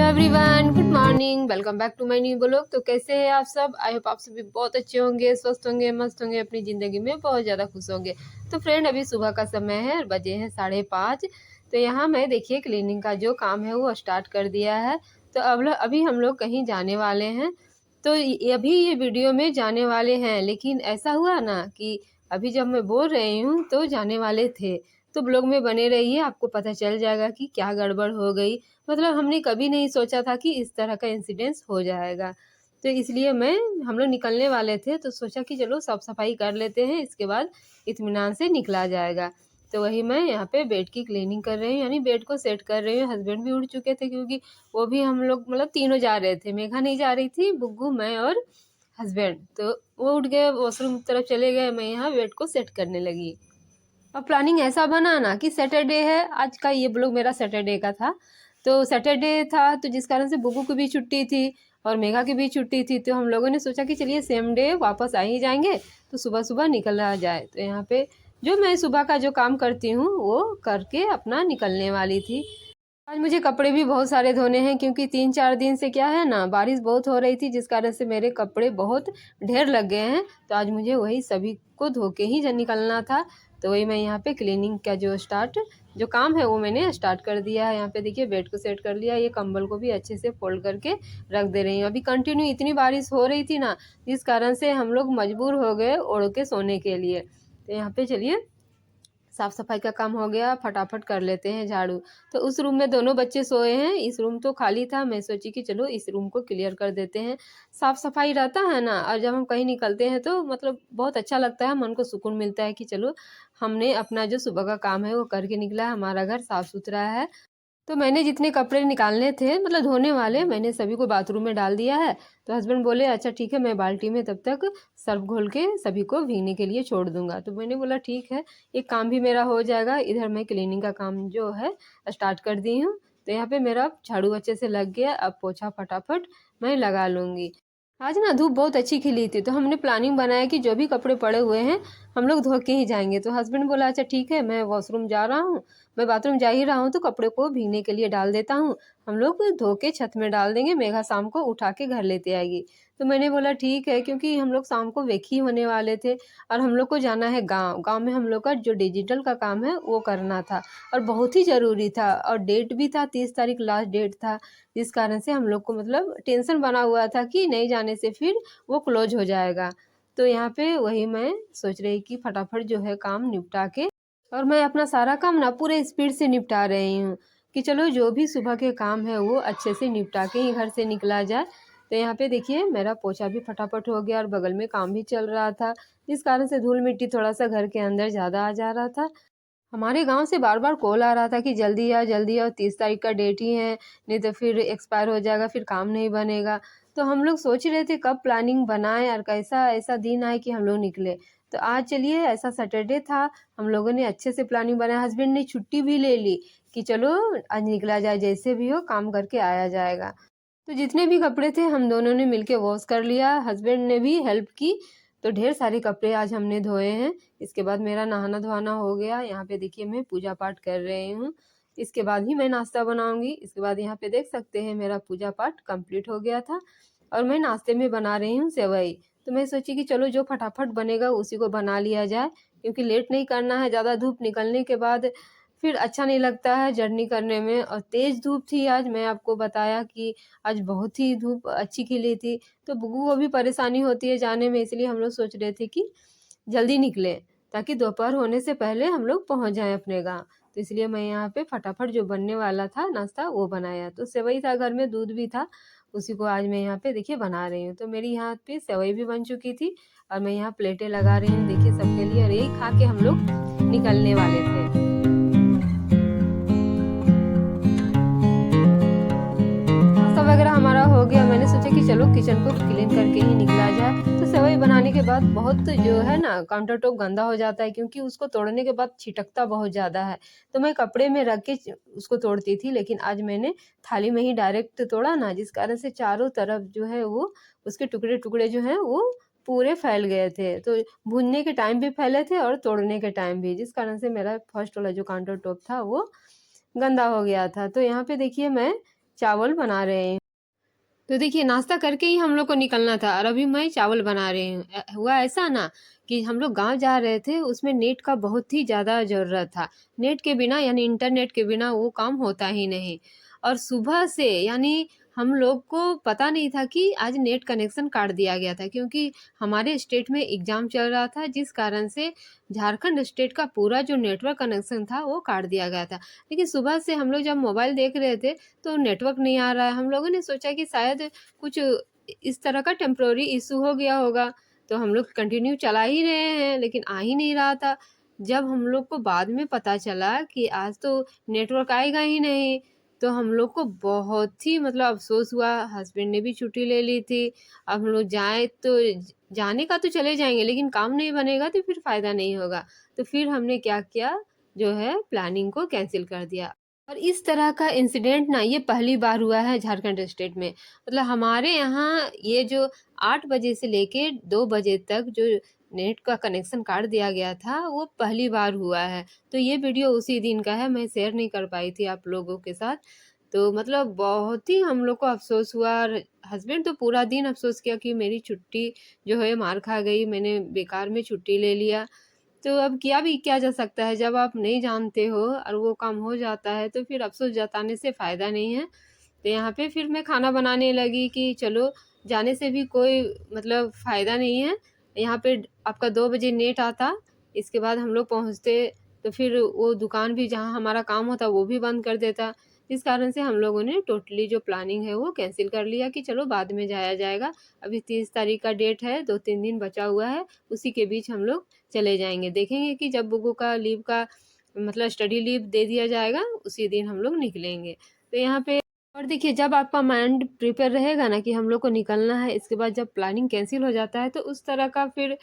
Hello everyone, good morning. Welcome back to my new blog. तो कैसे हैं आप सब? आई होप आप सभी बहुत अच्छे होंगे, स्वस्थ होंगे, मस्त होंगे, अपनी ज़िंदगी में बहुत ज़्यादा खुश होंगे। तो फ्रेंड, अभी सुबह का समय है और बजे हैं 5:30। तो यहाँ मैं देखिए क्लीनिंग का जो काम है वो स्टार्ट कर दिया है। तो अभी हम लोग कहीं जाने वाले हैं। तो अभी ये वीडियो में जाने वाले हैं, लेकिन ऐसा हुआ ना कि अभी जब मैं बोल रही हूँ तो जाने वाले थे। तो ब्लॉग में बने रहिए, आपको पता चल जाएगा कि क्या गड़बड़ हो गई। मतलब हमने कभी नहीं सोचा था कि इस तरह का इंसिडेंस हो जाएगा। तो इसलिए हम लोग निकलने वाले थे, तो सोचा कि चलो साफ सफाई कर लेते हैं, इसके बाद इत्मीनान से निकला जाएगा। तो वही मैं यहाँ पे बेड की क्लीनिंग कर रही हूँ, यानी बेड को सेट कर रही हूँ। हस्बैंड भी उठ चुके थे, क्योंकि वो भी हम लोग मतलब तीनों जा रहे थे। मेघा नहीं जा रही थी, बुग्गू, मैं और हस्बैंड। तो वो उठ गए, वॉशरूम तरफ चले गए, मैं यहाँ बेड को सेट करने लगी। और प्लानिंग ऐसा बना ना कि सैटरडे है, आज का ये ब्लॉग मेरा सैटरडे का था। तो सैटरडे था, तो जिस कारण से बुगू की भी छुट्टी थी और मेघा की भी छुट्टी थी। तो हम लोगों ने सोचा कि चलिए सेम डे वापस आ ही जाएंगे, तो सुबह सुबह निकला जाए। तो यहाँ पे जो मैं सुबह का जो काम करती हूँ वो करके अपना निकलने वाली थी। आज मुझे कपड़े भी बहुत सारे धोने हैं, क्योंकि 3-4 दिन से क्या है ना, बारिश बहुत हो रही थी, जिस कारण से मेरे कपड़े बहुत ढेर लग गए हैं। तो आज मुझे वही सभी को धो के ही निकलना था। तो वही मैं यहाँ पे क्लीनिंग का जो काम है वो मैंने स्टार्ट कर दिया है। यहाँ पे देखिए बेड को सेट कर लिया, ये कंबल को भी अच्छे से फोल्ड करके रख दे रही हूँ। अभी कंटिन्यू इतनी बारिश हो रही थी ना, जिस कारण से हम लोग मजबूर हो गए ओढ़ के सोने के लिए। तो यहाँ पे चलिए साफ सफाई का काम हो गया, फटाफट कर लेते हैं झाड़ू। तो उस रूम में दोनों बच्चे सोए हैं, इस रूम तो खाली था। मैं सोची कि चलो इस रूम को क्लियर कर देते हैं, साफ सफाई रहता है ना। और जब हम कहीं निकलते हैं तो मतलब बहुत अच्छा लगता है, मन को सुकून मिलता है कि चलो हमने अपना जो सुबह का काम है वो करके निकला है, हमारा घर साफ सुथरा है। तो मैंने जितने कपड़े निकालने थे, मतलब धोने वाले, मैंने सभी को बाथरूम में डाल दिया है। तो हस्बैंड बोले अच्छा ठीक है, मैं बाल्टी में तब तक सर्फ घोल के सभी को भीगने के लिए छोड़ दूंगा। तो मैंने बोला ठीक है, एक काम भी मेरा हो जाएगा। इधर मैं क्लीनिंग का काम जो है स्टार्ट कर दी हूँ। तो यहाँ पे मेरा झाड़ू अच्छे से लग गया, अब पोछा फटाफट मैं लगा लूँगी। आज ना धूप बहुत अच्छी खिली थी, तो हमने प्लानिंग बनाया कि जो भी कपड़े पड़े हुए हैं हम लोग धो के ही जाएंगे। तो हस्बैंड बोला अच्छा ठीक है, मैं वॉशरूम जा रहा हूँ, मैं बाथरूम जा ही रहा हूँ, तो कपड़े को भीगने के लिए डाल देता हूँ, हम लोग धो के छत में डाल देंगे, मेघा शाम को उठा के घर लेते आएगी। तो मैंने बोला ठीक है, क्योंकि हम लोग शाम को वेक ही होने वाले थे और हम लोग को जाना है गाँव। गाँव में हम लोग का जो डिजिटल का काम है वो करना था, और बहुत ही ज़रूरी था, और डेट भी था, 30 तारीख लास्ट डेट था। जिस कारण से हम लोग को मतलब टेंशन बना हुआ था कि नहीं जाने से फिर वो क्लोज हो जाएगा। तो यहाँ पे वही मैं सोच रही कि फटाफट जो है काम निपटा के, और मैं अपना सारा काम ना पूरे स्पीड से निपटा रही हूँ कि चलो जो भी सुबह के काम है वो अच्छे से निपटा के ही घर से निकला जाए। तो यहाँ पे देखिए मेरा पोछा भी फटाफट हो गया और बगल में काम भी चल रहा था, जिस कारण से धूल मिट्टी थोड़ा सा घर के अंदर ज़्यादा आ जा रहा था। हमारे गांव से बार बार कॉल आ रहा था कि जल्दी आ जल्दी आओ, 30 तारीख का डेट ही है, नहीं तो फिर एक्सपायर हो जाएगा, फिर काम नहीं बनेगा। तो हम लोग सोच रहे थे कब प्लानिंग बनाएं और कैसा ऐसा दिन आए कि हम लोग निकले। तो आज चलिए, ऐसा सैटरडे था, हम लोगों ने अच्छे से प्लानिंग बनाया। हस्बैंड ने छुट्टी भी ले ली कि चलो आज निकला जाए, जैसे भी हो काम करके आया जाएगा। तो जितने भी कपड़े थे हम दोनों ने मिलके वॉश कर लिया, हस्बैंड ने भी हेल्प की। तो ढेर सारे कपड़े आज हमने धोए हैं। इसके बाद मेरा नहाना धोना हो गया। यहाँ पे देखिए मैं पूजा पाठ कर रही हूँ, इसके बाद ही मैं नाश्ता बनाऊंगी। इसके बाद यहाँ पे देख सकते हैं मेरा पूजा पाठ कंप्लीट हो गया था, और मैं नाश्ते में बना रही हूँ सेवई। तो मैं सोची कि चलो जो फटाफट बनेगा उसी को बना लिया जाए, क्योंकि लेट नहीं करना है। ज़्यादा धूप निकलने के बाद फिर अच्छा नहीं लगता है जर्नी करने में, और तेज़ धूप थी आज। मैं आपको बताया कि आज बहुत ही धूप अच्छी खिली थी, तो बुग्गू को भी परेशानी होती है जाने में, इसलिए हम लोग सोच रहे थे कि जल्दी निकलें, ताकि दोपहर होने से पहले हम लोग पहुंच जाएं अपने गांव। तो इसलिए मैं यहाँ पे फटाफट जो बनने वाला था नाश्ता वो बनाया। तो सेवई था घर में, दूध भी था, उसी को आज मैं यहाँ पे देखिए बना रही हूँ। तो मेरी यहाँ पे सेवई भी बन चुकी थी, और मैं यहाँ प्लेटें लगा रही हूँ देखिए सबके लिए, और यही खा के हम लोग निकलने वाले थे। नाश्ता वगैरह हमारा हो गया, मैंने सोचा कि चलो किचन को क्लीन करके ही निकला जाए। तो सेवई बनाने के बाद बहुत जो है ना काउंटर टॉप गंदा हो जाता है, क्योंकि उसको तोड़ने के बाद छिटकता बहुत ज़्यादा है। तो मैं कपड़े में रख के उसको तोड़ती थी, लेकिन आज मैंने थाली में ही डायरेक्ट तोड़ा ना, जिस कारण से चारों तरफ जो है वो उसके टुकड़े टुकड़े जो हैं वो पूरे फैल गए थे। तो भूनने के टाइम भी फैले थे और तोड़ने के टाइम भी, जिस कारण से मेरा फर्स्ट वाला जो काउंटर टॉप था वो गंदा हो गया था। तो यहाँ पे देखिए मैं चावल बना रहे हैं। तो देखिए नाश्ता करके ही हम लोग को निकलना था और अभी मैं चावल बना रही हूँ। हुआ ऐसा ना कि हम लोग गाँव जा रहे थे, उसमें नेट का बहुत ही ज़्यादा ज़रूरत था। नेट के बिना यानी इंटरनेट के बिना वो काम होता ही नहीं। और सुबह से यानी हम लोग को पता नहीं था कि आज नेट कनेक्शन काट दिया गया था, क्योंकि हमारे स्टेट में एग्ज़ाम चल रहा था, जिस कारण से झारखंड स्टेट का पूरा जो नेटवर्क कनेक्शन था वो काट दिया गया था। लेकिन सुबह से हम लोग जब मोबाइल देख रहे थे तो नेटवर्क नहीं आ रहा है। हम लोगों ने सोचा कि शायद कुछ इस तरह का टेम्पररी इशू हो गया होगा, तो हम लोग कंटिन्यू चला ही रहे हैं, लेकिन आ ही नहीं रहा था। जब हम लोग को बाद में पता चला कि आज तो नेटवर्क आएगा ही नहीं, तो हम लोग को बहुत ही मतलब अफ़सोस हुआ। हस्बैंड ने भी छुट्टी ले ली थी। अब हम लोग जाएँ तो जाने का तो चले जाएँगे, लेकिन काम नहीं बनेगा तो फिर फ़ायदा नहीं होगा। तो फिर हमने क्या किया, जो है प्लानिंग को कैंसल कर दिया। और इस तरह का इंसिडेंट ना ये पहली बार हुआ है झारखंड स्टेट में। मतलब हमारे यहाँ ये जो 8 बजे से लेके 2 बजे तक जो नेट का कनेक्शन काट दिया गया था, वो पहली बार हुआ है। तो ये वीडियो उसी दिन का है, मैं शेयर नहीं कर पाई थी आप लोगों के साथ। तो मतलब बहुत ही हम लोग को अफ़सोस हुआ और हस्बैंड तो पूरा दिन अफ़सोस किया कि मेरी छुट्टी जो है मार खा गई, मैंने बेकार में छुट्टी ले लिया। तो अब किया भी क्या जा सकता है, जब आप नहीं जानते हो और वो काम हो जाता है तो फिर अफ़सोस जताने से फ़ायदा नहीं है। तो यहाँ पे फिर मैं खाना बनाने लगी कि चलो जाने से भी कोई मतलब फ़ायदा नहीं है। यहाँ पे आपका 2 बजे नेट आता, इसके बाद हम लोग पहुँचते तो फिर वो दुकान भी जहाँ हमारा काम होता वो भी बंद कर देता। इस कारण से हम लोगों ने टोटली जो प्लानिंग है वो कैंसल कर लिया कि चलो बाद में जाया जाएगा। अभी 30 तारीख का डेट है, 2-3 दिन बचा हुआ है, उसी के बीच हम लोग चले जाएँगे। देखेंगे कि जब बुगु का लीव का मतलब स्टडी लीव दे दिया जाएगा, उसी दिन हम लोग निकलेंगे। तो यहाँ पे और देखिए जब आपका माइंड प्रिपेयर रहेगा ना कि हम लोग को निकलना है, इसके बाद जब प्लानिंग कैंसल हो जाता है तो उस तरह का फिर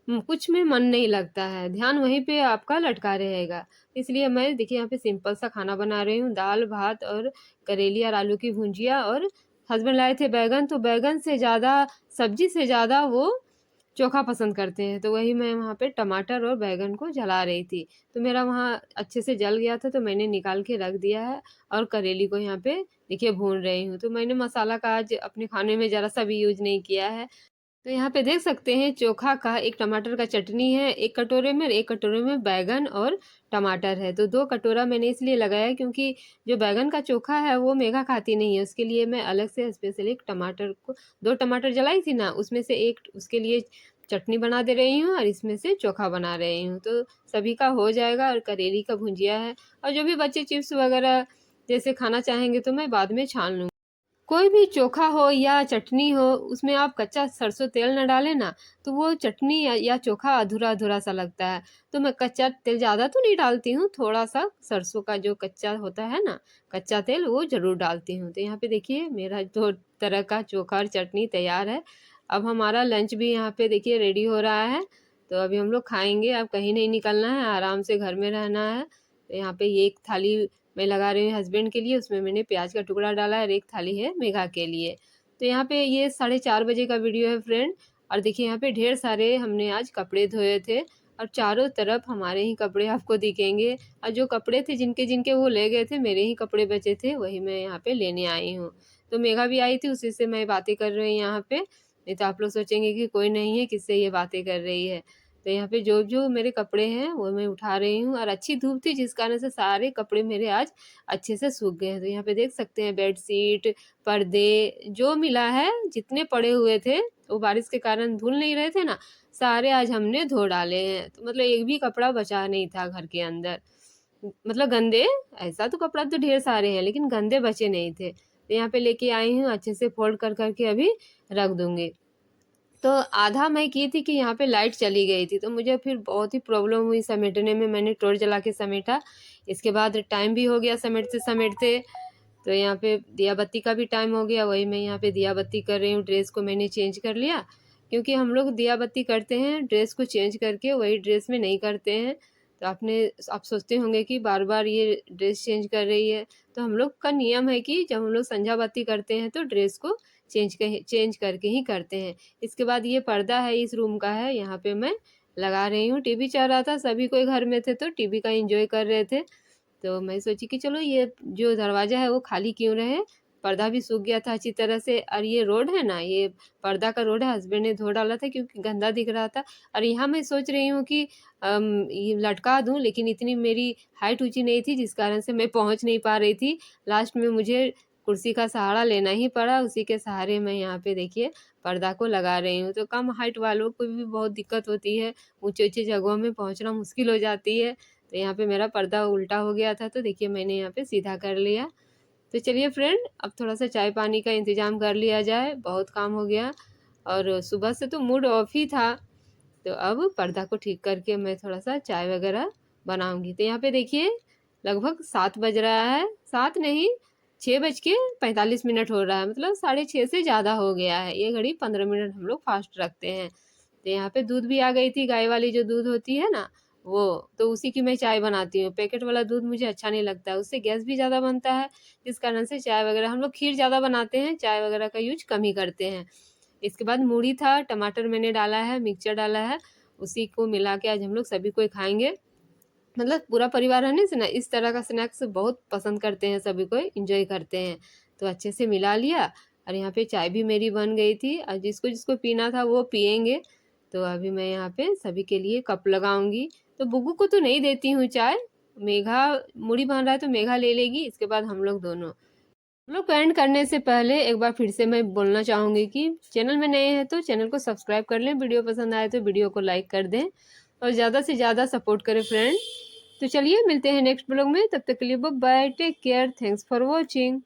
कुछ में मन नहीं लगता है, ध्यान वहीं पे आपका लटका रहेगा। इसलिए मैं देखिए यहाँ पे सिंपल सा खाना बना रही हूँ, दाल, भात और करेली और आलू की भुजिया। और हस्बैंड लाए थे बैंगन, तो बैंगन से ज़्यादा सब्ज़ी से ज़्यादा वो चोखा पसंद करते हैं, तो वही मैं वहाँ पे टमाटर और बैंगन को जला रही थी। तो मेरा वहाँ अच्छे से जल गया था, तो मैंने निकाल के रख दिया है और करेली को यहाँ पे देखिए भून रही हूँ। तो मैंने मसाला का आज अपने खाने में ज़रा-सा भी यूज़ नहीं किया है। तो यहाँ पे देख सकते हैं चोखा का, एक टमाटर का चटनी है 1 कटोरे में और 1 कटोरे में बैंगन और टमाटर है। तो 2 कटोरा मैंने इसलिए लगाया क्योंकि जो बैंगन का चोखा है वो मेघा खाती नहीं है, उसके लिए मैं अलग से स्पेशल एक टमाटर को 2 टमाटर जलाई थी ना, उसमें से एक उसके लिए चटनी बना दे रही हूँ और इसमें से चोखा बना रही हूँ। तो सभी का हो जाएगा और करेली का भुजिया है और जो भी बच्चे चिप्स वगैरह जैसे खाना चाहेंगे तो मैं बाद में छान लूँगी। कोई भी चोखा हो या चटनी हो, उसमें आप कच्चा सरसों तेल ना डालें ना, तो वो चटनी या चोखा अधूरा-अधूरा सा लगता है। तो मैं कच्चा तेल ज़्यादा तो नहीं डालती हूँ, थोड़ा-सा सरसों का जो कच्चा होता है ना, कच्चा तेल वो ज़रूर डालती हूँ। तो यहाँ पे देखिए मेरा 2 तरह का चोखा और चटनी तैयार है। अब हमारा लंच भी यहाँ पे देखिए रेडी हो रहा है, तो अभी हम लोग खाएँगे, अब कहीं नहीं निकलना है, आराम से घर में रहना है। तो यहाँ पे ये एक थाली मैं लगा रही हूँ हस्बैंड के लिए, उसमें मैंने प्याज का टुकड़ा डाला है और एक थाली है मेघा के लिए। तो यहाँ पे ये 4:30 बजे का वीडियो है फ्रेंड। और देखिए यहाँ पे ढेर सारे हमने आज कपड़े धोए थे और चारों तरफ हमारे ही कपड़े आपको दिखेंगे। और जो कपड़े थे जिनके वो ले गए थे, मेरे ही कपड़े बचे थे, वही मैं यहाँ पे लेने आई हूँ। तो मेघा भी आई थी, उसी से मैं बातें कर रही हूँ यहाँ पे, नहीं तो आप लोग सोचेंगे कि कोई नहीं है, किससे ये बातें कर रही है। तो यहाँ पे जो मेरे कपड़े हैं वो मैं उठा रही हूँ और अच्छी धूप थी जिस कारण से सारे कपड़े मेरे आज अच्छे से सूख गए हैं। तो यहाँ पे देख सकते हैं बेडशीट, पर्दे जो मिला है, जितने पड़े हुए थे, वो बारिश के कारण धुल नहीं रहे थे ना, सारे आज हमने धो डाले हैं। तो मतलब एक भी कपड़ा बचा नहीं था घर के अंदर। मतलब गंदे, ऐसा तो कपड़ा तो ढेर सारे हैं, लेकिन गंदे बचे नहीं थे। तो यहाँ पे लेके आई हूँ, अच्छे से फ़ोल्ड कर के अभी रख दूँगी। तो आधा मैं की थी कि यहाँ पे लाइट चली गई थी, तो मुझे फिर बहुत ही प्रॉब्लम हुई समेटने में, मैंने टॉर्च जला के समेटा। इसके बाद टाइम भी हो गया समेटते-समेटते, तो यहाँ पे दिया बत्ती का भी टाइम हो गया, वही मैं यहाँ पे दिया बत्ती कर रही हूँ। ड्रेस को मैंने चेंज कर लिया, क्योंकि हम लोग दिया बत्ती करते हैं, ड्रेस को चेंज करके वही ड्रेस में नहीं करते हैं। तो आप सोचते होंगे कि बार-बार ये ड्रेस चेंज कर रही है, तो हम लोग का नियम है कि जब हम लोग संध्या बाती करते हैं तो ड्रेस को चेंज करके ही करते हैं। इसके बाद ये पर्दा है, इस रूम का है, यहाँ पे मैं लगा रही हूँ। टीवी चल रहा था, सभी कोई घर में थे तो टीवी का एन्जॉय कर रहे थे। तो मैं सोची कि चलो ये जो दरवाज़ा है वो खाली क्यों रहे, पर्दा भी सूख गया था अच्छी तरह से। और ये रोड है ना, ये पर्दा का रोड है, हस्बैंड ने धो डाला था क्योंकि गंदा दिख रहा था। और यहाँ मैं सोच रही हूँ कि ये लटका दूँ, लेकिन इतनी मेरी हाइट ऊँची नहीं थी जिस कारण से मैं पहुँच नहीं पा रही थी। लास्ट में मुझे कुर्सी का सहारा लेना ही पड़ा, उसी के सहारे मैं यहाँ पे देखिए पर्दा को लगा रही हूँ। तो कम हाइट वालों को भी बहुत दिक्कत होती है, ऊँचे-ऊँचे जगहों में पहुँचना मुश्किल हो जाती है। तो यहाँ पे मेरा पर्दा उल्टा हो गया था, तो देखिए मैंने यहाँ पे सीधा कर लिया। तो चलिए फ्रेंड, अब थोड़ा-सा चाय पानी का इंतज़ाम कर लिया जाए, बहुत काम हो गया और सुबह से तो मूड ऑफ ही था। तो अब पर्दा को ठीक करके मैं थोड़ा-सा चाय वगैरह बनाऊँगी। तो यहाँ पे देखिए लगभग 7 बज रहा है, 7 नहीं 6:45 हो रहा है, मतलब 6:30 से ज़्यादा हो गया है। ये घड़ी 15 मिनट हम लोग फ़ास्ट रखते हैं। तो यहाँ पे दूध भी आ गई थी, गाय वाली जो दूध होती है ना वो, तो उसी की मैं चाय बनाती हूँ। पैकेट वाला दूध मुझे अच्छा नहीं लगता है, उससे गैस भी ज़्यादा बनता है, जिस कारण से चाय वगैरह हम लोग खीर ज़्यादा बनाते हैं, चाय वगैरह का यूज़ कम ही करते हैं। इसके बाद मूढ़ी था, टमाटर मैंने डाला है, मिक्सचर डाला है, उसी को मिला के आज हम लोग सभी कोई खाएँगे। मतलब पूरा परिवार रहने से ना इस तरह का स्नैक्स बहुत पसंद करते हैं, सभी कोई एंजॉय करते हैं। तो अच्छे से मिला लिया और यहाँ पे चाय भी मेरी बन गई थी और जिसको जिसको पीना था वो पिएंगे। तो अभी मैं यहाँ पे सभी के लिए कप लगाऊंगी। तो बुग्गू को तो नहीं देती हूँ चाय, मेघा मूढ़ी बन रहा है तो मेघा ले लेगी, इसके बाद हम लोग दोनों। हम लोग को एंड करने से पहले एक बार फिर से मैं बोलना चाहूँगी कि चैनल में नए हैं तो चैनल को सब्सक्राइब कर लें, वीडियो पसंद आए तो वीडियो को लाइक कर दें और ज़्यादा से ज़्यादा सपोर्ट करें फ्रेंड। तो चलिए मिलते हैं नेक्स्ट ब्लॉग में, तब तक के लिए bye bye, take care, thanks for watching.